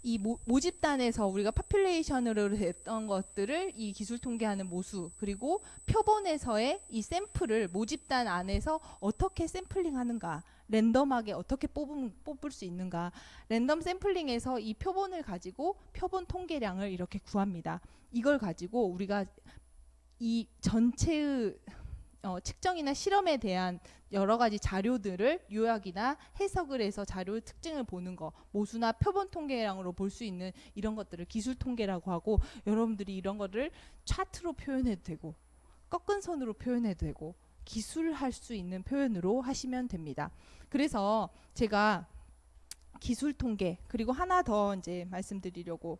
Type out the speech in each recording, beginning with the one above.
이 모집단에서 우리가 파퓰레이션으로 했던 것들을 이 기술 통계하는 모수, 그리고 표본에서의 이 샘플을 모집단 안에서 어떻게 샘플링하는가, 랜덤하게 어떻게 뽑을 수 있는가, 랜덤 샘플링에서 이 표본을 가지고 표본 통계량을 이렇게 구합니다. 이걸 가지고 우리가 이 전체의 측정이나 실험에 대한 여러 가지 자료들을 요약이나 해석을 해서 자료 특징을 보는 거, 모수나 표본 통계량으로 볼 수 있는 이런 것들을 기술 통계라고 하고, 여러분들이 이런 거를 차트로 표현해도 되고 꺾은 선으로 표현해도 되고 기술할 수 있는 표현으로 하시면 됩니다. 그래서 제가 기술 통계, 그리고 하나 더 이제 말씀드리려고,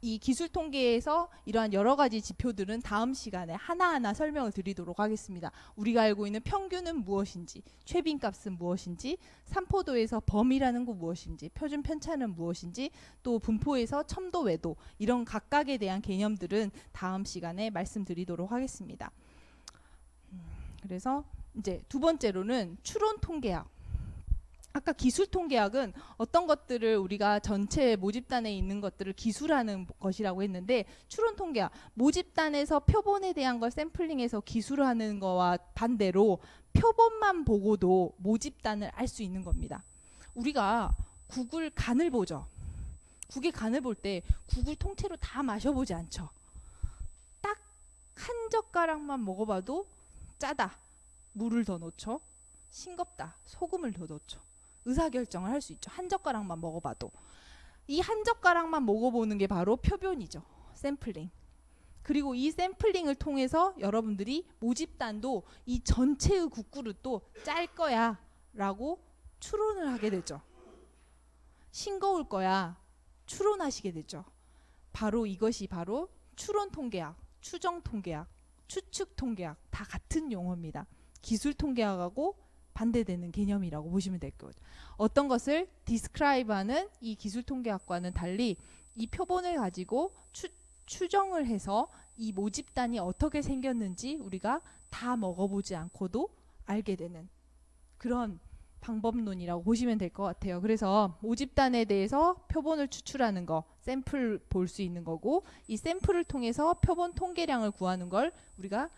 이 기술 통계에서 이러한 여러 가지 지표들은 다음 시간에 하나하나 설명을 드리도록 하겠습니다. 우리가 알고 있는 평균은 무엇인지, 최빈값은 무엇인지, 산포도에서 범위라는 건 무엇인지, 표준 편차는 무엇인지, 또 분포에서 첨도 외도, 이런 각각에 대한 개념들은 다음 시간에 말씀드리도록 하겠습니다. 그래서 이제 두 번째로는 추론 통계학. 아까 기술 통계학은 어떤 것들을 우리가 전체 모집단에 있는 것들을 기술하는 것이라고 했는데, 추론 통계학, 모집단에서 표본에 대한 걸 샘플링해서 기술하는 거와 반대로 표본만 보고도 모집단을 알 수 있는 겁니다. 우리가 국을 간을 보죠. 국의 간을 볼 때 국을 통째로 다 마셔보지 않죠. 딱 한 젓가락만 먹어봐도 짜다, 물을 더 넣죠. 싱겁다, 소금을 더 넣죠. 의사결정을 할 수 있죠. 한 젓가락만 먹어봐도. 이 한 젓가락만 먹어보는 게 바로 표본이죠. 샘플링. 그리고 이 샘플링을 통해서 여러분들이 모집단도 이 전체의 국그릇도 짤 거야 라고 추론을 하게 되죠. 싱거울 거야 추론하시게 되죠. 바로 이것이 바로 추론 통계학, 추정 통계학, 추측 통계학, 다 같은 용어입니다. 기술 통계학하고 반대되는 개념이라고 보시면 될 거죠. 어떤 것을 디스크라이브하는 이 기술 통계학과는 달리 이 표본을 가지고 추정을 해서 이 모집단이 어떻게 생겼는지 우리가 다 먹어보지 않고도 알게 되는 그런 방법론이라고 보시면 될 것 같아요. 그래서 모집단에 대해서 표본을 추출하는 거, 샘플 볼 수 있는 거고, 이 샘플을 통해서 표본 통계량을 구하는 걸 우리가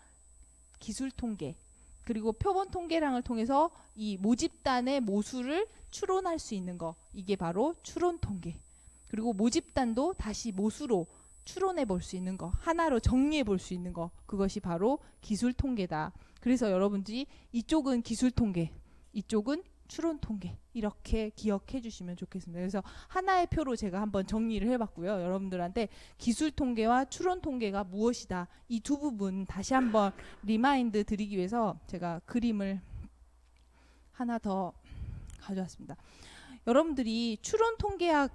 기술 통계, 그리고 표본 통계량을 통해서 이 모집단의 모수를 추론할 수 있는 거, 이게 바로 추론 통계. 그리고 모집단도 다시 모수로 추론해 볼 수 있는 거, 하나로 정리해 볼 수 있는 거, 그것이 바로 기술 통계다. 그래서 여러분들이 이쪽은 기술 통계, 이쪽은 추론 통계, 이렇게 기억해 주시면 좋겠습니다. 그래서 하나의 표로 제가 한번 정리를 해봤고요. 여러분들한테 기술 통계와 추론 통계가 무엇이다, 이 두 부분 다시 한번 리마인드 드리기 위해서 제가 그림을 하나 더 가져왔습니다. 여러분들이 추론 통계학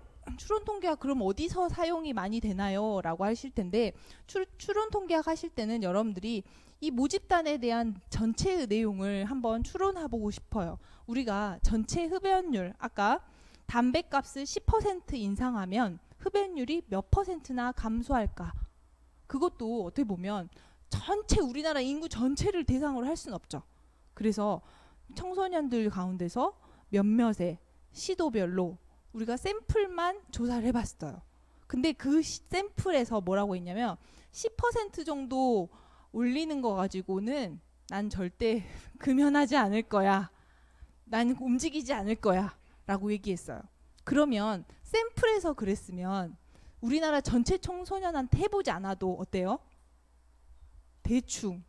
그럼 어디서 사용이 많이 되나요? 라고 하실 텐데, 추론 통계학 하실 때는 여러분들이 이 모집단에 대한 전체의 내용을 한번 추론해보고 싶어요. 우리가 전체 흡연율, 아까 담배값을 10% 인상하면 흡연율이 몇 %나 감소할까? 그것도 어떻게 보면 전체 우리나라 인구 전체를 대상으로 할 수는 없죠. 그래서 청소년들 가운데서 몇몇의 시도별로 우리가 샘플만 조사를 해봤어요. 근데 그 샘플에서 뭐라고 했냐면 10% 정도 올리는 거 가지고는 난 절대 금연하지 않을 거야, 난 움직이지 않을 거야 라고 얘기했어요. 그러면 샘플에서 그랬으면 우리나라 전체 청소년한테 해보지 않아도 어때요? 대충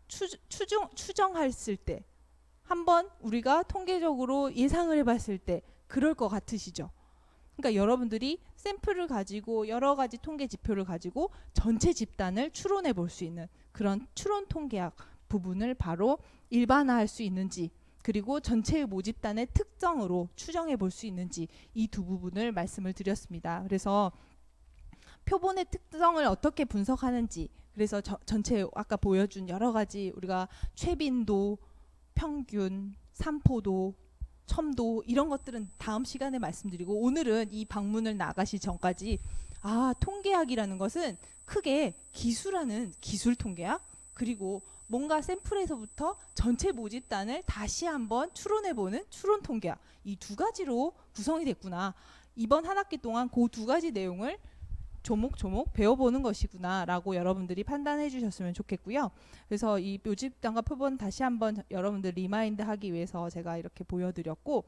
추정했을 때, 한번 우리가 통계적으로 예상을 해봤을 때 그럴 것 같으시죠? 그러니까 여러분들이 샘플을 가지고 여러 가지 통계 지표를 가지고 전체 집단을 추론해 볼 수 있는 그런 추론 통계학 부분을 바로 일반화할 수 있는지, 그리고 전체의 모집단의 특성으로 추정해 볼 수 있는지, 이 두 부분을 말씀을 드렸습니다. 그래서 표본의 특성을 어떻게 분석하는지, 그래서 전체 아까 보여준 여러 가지 우리가 최빈도, 평균, 산포도, 첨도, 이런 것들은 다음 시간에 말씀드리고, 오늘은 이 방문을 나가시 전까지 통계학이라는 것은 크게 기술하는 기술 통계학, 그리고 뭔가 샘플에서부터 전체 모집단을 다시 한번 추론해보는 추론 통계학, 이 두 가지로 구성이 됐구나. 이번 한 학기 동안 그 두 가지 내용을 조목조목 배워보는 것이구나라고 여러분들이 판단해 주셨으면 좋겠고요. 그래서 이 묘집단과 표본 다시 한번 여러분들 리마인드 하기 위해서 제가 이렇게 보여드렸고,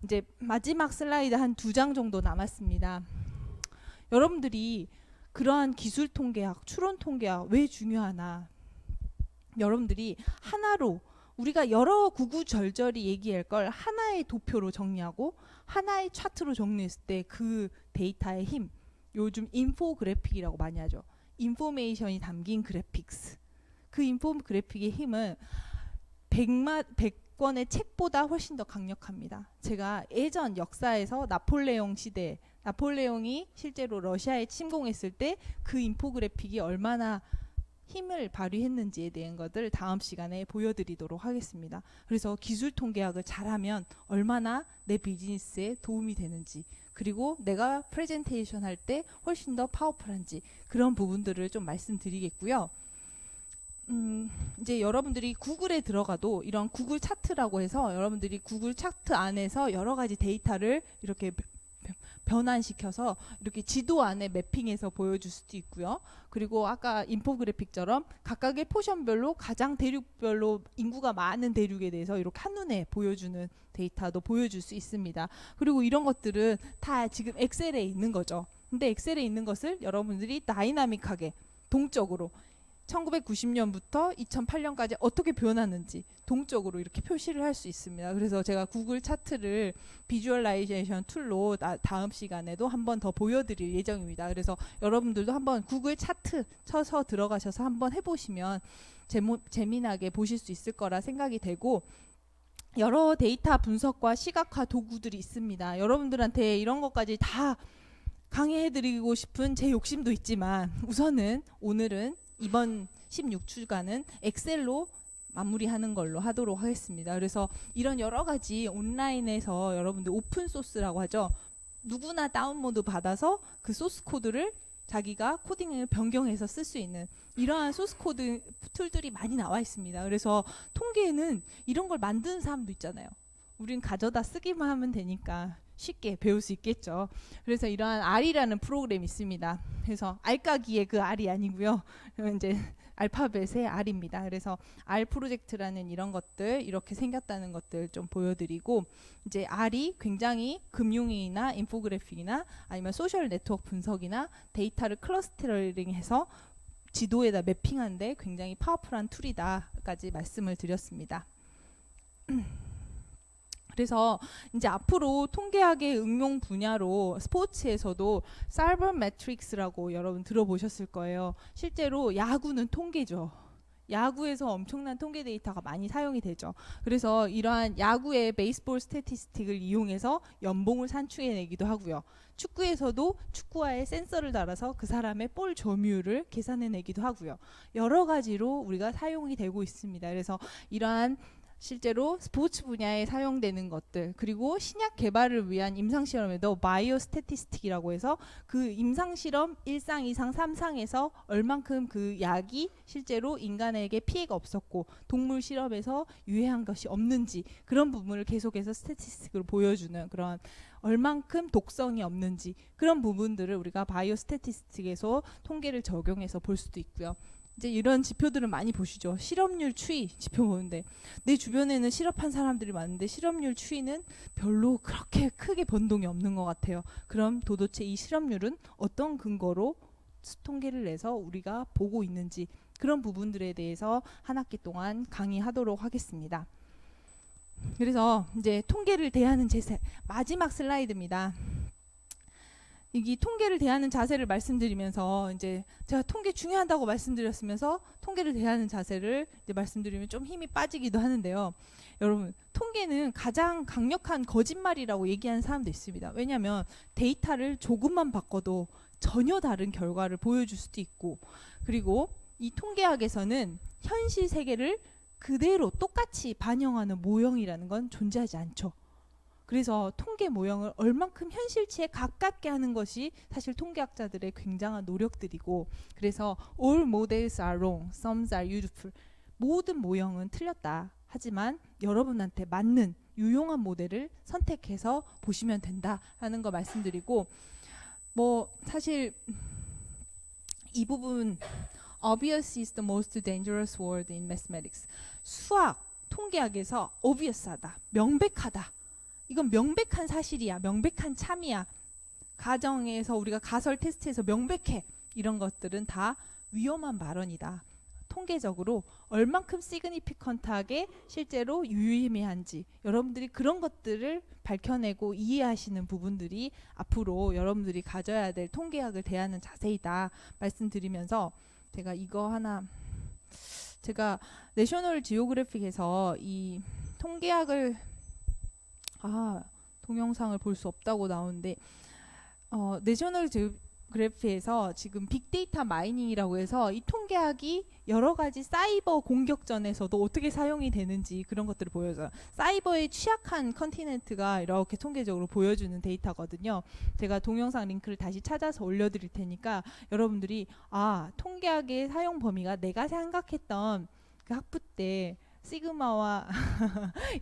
이제 마지막 슬라이드 한 2장 정도 남았습니다. 여러분들이 그러한 기술 통계학, 추론 통계학 왜 중요하나, 여러분들이 하나로 우리가 여러 구구절절히 얘기할 걸 하나의 도표로 정리하고 하나의 차트로 정리했을 때 그 데이터의 힘, 요즘 인포그래픽이라고 많이 하죠. 인포메이션이 담긴 그래픽스. 그 인포그래픽의 힘은 100권의 책보다 훨씬 더 강력합니다. 제가 예전 역사에서 나폴레옹 시대, 나폴레옹이 실제로 러시아에 침공했을 때 그 인포그래픽이 얼마나 힘을 발휘했는지에 대한 것들 다음 시간에 보여드리도록 하겠습니다. 그래서 기술 통계학을 잘하면 얼마나 내 비즈니스에 도움이 되는지, 그리고 내가 프레젠테이션 할 때 훨씬 더 파워풀한지, 그런 부분들을 좀 말씀드리겠고요. 이제 여러분들이 구글에 들어가도 이런 구글 차트라고 해서 여러분들이 구글 차트 안에서 여러 가지 데이터를 이렇게 변환시켜서 이렇게 지도 안에 매핑해서 보여줄 수도 있고요. 그리고 아까 인포그래픽처럼 각각의 포션별로 가장 대륙별로 인구가 많은 대륙에 대해서 이렇게 한눈에 보여주는 데이터도 보여줄 수 있습니다. 그리고 이런 것들은 다 지금 엑셀에 있는 거죠. 근데 엑셀에 있는 것을 여러분들이 다이나믹하게 동적으로 1990년부터 2008년까지 어떻게 변하는지 동적으로 이렇게 표시를 할 수 있습니다. 그래서 제가 구글 차트를 비주얼라이제이션 툴로 다음 시간에도 한 번 더 보여드릴 예정입니다. 그래서 여러분들도 한번 구글 차트 쳐서 들어가셔서 한번 해보시면 재미나게 보실 수 있을 거라 생각이 되고, 여러 데이터 분석과 시각화 도구들이 있습니다. 여러분들한테 이런 것까지 다 강의해드리고 싶은 제 욕심도 있지만 우선은 오늘은 이번 16주간은 엑셀로 마무리하는 걸로 하도록 하겠습니다. 그래서 이런 여러 가지 온라인에서 여러분들 오픈 소스라고 하죠. 누구나 다운로드 받아서 그 소스 코드를 자기가 코딩을 변경해서 쓸 수 있는 이러한 소스 코드 툴들이 많이 나와 있습니다. 그래서 통계에는 이런 걸 만드는 사람도 있잖아요. 우린 가져다 쓰기만 하면 되니까 쉽게 배울 수 있겠죠. 그래서 이러한 R이라는 프로그램이 있습니다. 그래서 알까기의 그 R이 아니고요. 이제 알파벳의 R입니다. 그래서 R 프로젝트라는 이런 것들, 이렇게 생겼다는 것들 좀 보여드리고, 이제 R이 굉장히 금융이나 인포그래픽이나 아니면 소셜 네트워크 분석이나 데이터를 클러스터링해서 지도에다 매핑하는데 굉장히 파워풀한 툴이다까지 말씀을 드렸습니다. 그래서 이제 앞으로 통계학의 응용 분야로 스포츠에서도 사이버메트릭스라고 여러분 들어보셨을 거예요. 실제로 야구는 통계죠. 야구에서 엄청난 통계 데이터가 많이 사용이 되죠. 그래서 이러한 야구의 베이스볼 스태티스틱을 이용해서 연봉을 산출해내기도 하고요. 축구에서도 축구화에 센서를 달아서 그 사람의 볼 점유율을 계산해내기도 하고요. 여러 가지로 우리가 사용이 되고 있습니다. 그래서 이러한 실제로 스포츠 분야에 사용되는 것들, 그리고 신약 개발을 위한 임상실험에도 바이오 스태티스틱이라고 해서 그 임상실험 1상, 2상, 3상에서 얼만큼 그 약이 실제로 인간에게 피해가 없었고 동물 실험에서 유해한 것이 없는지, 그런 부분을 계속해서 스태티스틱으로 보여주는, 그런 얼만큼 독성이 없는지 그런 부분들을 우리가 바이오 스태티스틱에서 통계를 적용해서 볼 수도 있고요. 이제 이런 지표들은 많이 보시죠. 실업률 추이 지표 보는데 내 주변에는 실업한 사람들이 많은데 실업률 추이는 별로 그렇게 크게 변동이 없는 것 같아요. 그럼 도대체 이 실업률은 어떤 근거로 통계를 내서 우리가 보고 있는지, 그런 부분들에 대해서 한 학기 동안 강의하도록 하겠습니다. 그래서 이제 통계를 대하는 제세, 마지막 슬라이드입니다. 이 통계를 대하는 자세를 말씀드리면서 이제 제가 통계 중요하다고 말씀드렸으면서 통계를 대하는 자세를 이제 말씀드리면 좀 힘이 빠지기도 하는데요. 여러분, 통계는 가장 강력한 거짓말이라고 얘기하는 사람도 있습니다. 왜냐하면 데이터를 조금만 바꿔도 전혀 다른 결과를 보여줄 수도 있고, 그리고 이 통계학에서는 현실 세계를 그대로 똑같이 반영하는 모형이라는 건 존재하지 않죠. 그래서 통계 모형을 얼만큼 현실치에 가깝게 하는 것이 사실 통계학자들의 굉장한 노력들이고, 그래서 all models are wrong, some are useful. 모든 모형은 틀렸다. 하지만 여러분한테 맞는 유용한 모델을 선택해서 보시면 된다라는 거 말씀드리고, 뭐 사실 이 부분 obvious is the most dangerous word in mathematics. 수학, 통계학에서 obvious하다, 명백하다. 이건 명백한 사실이야, 명백한 참이야. 가정에서 우리가 가설 테스트에서 명백해. 이런 것들은 다 위험한 발언이다. 통계적으로 얼만큼 시그니피컨트하게 실제로 유의미한지 여러분들이 그런 것들을 밝혀내고 이해하시는 부분들이 앞으로 여러분들이 가져야 될 통계학을 대하는 자세이다 말씀드리면서, 제가 이거 하나, 제가 내셔널 지오그래픽에서 이 통계학을 동영상을 볼 수 없다고 나오는데, 내셔널 지오그래피에서 지금 빅데이터 마이닝이라고 해서 이 통계학이 여러 가지 사이버 공격전에서도 어떻게 사용이 되는지 그런 것들을 보여줘요. 사이버에 취약한 컨티넨트가 이렇게 통계적으로 보여주는 데이터거든요. 제가 동영상 링크를 다시 찾아서 올려드릴 테니까 여러분들이 통계학의 사용 범위가 내가 생각했던 그 학부 때 시그마와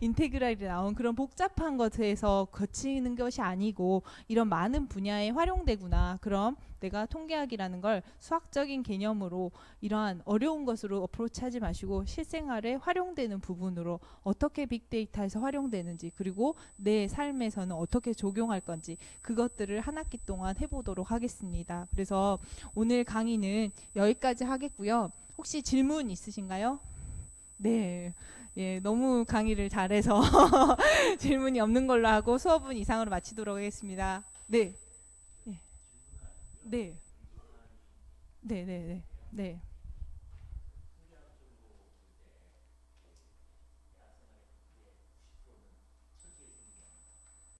인테그랄이 나온 그런 복잡한 것에서 거치는 것이 아니고 이런 많은 분야에 활용되구나. 그럼 내가 통계학이라는 걸 수학적인 개념으로 이러한 어려운 것으로 어프로치하지 마시고 실생활에 활용되는 부분으로 어떻게 빅데이터에서 활용되는지, 그리고 내 삶에서는 어떻게 적용할 건지 그것들을 한 학기 동안 해보도록 하겠습니다. 그래서 오늘 강의는 여기까지 하겠고요. 혹시 질문 있으신가요? 네, 예, 너무 강의를 잘해서 질문이 없는 걸로 하고 수업은 이상으로 마치도록 하겠습니다. 네, 네, 네, 네, 네, 네, 네.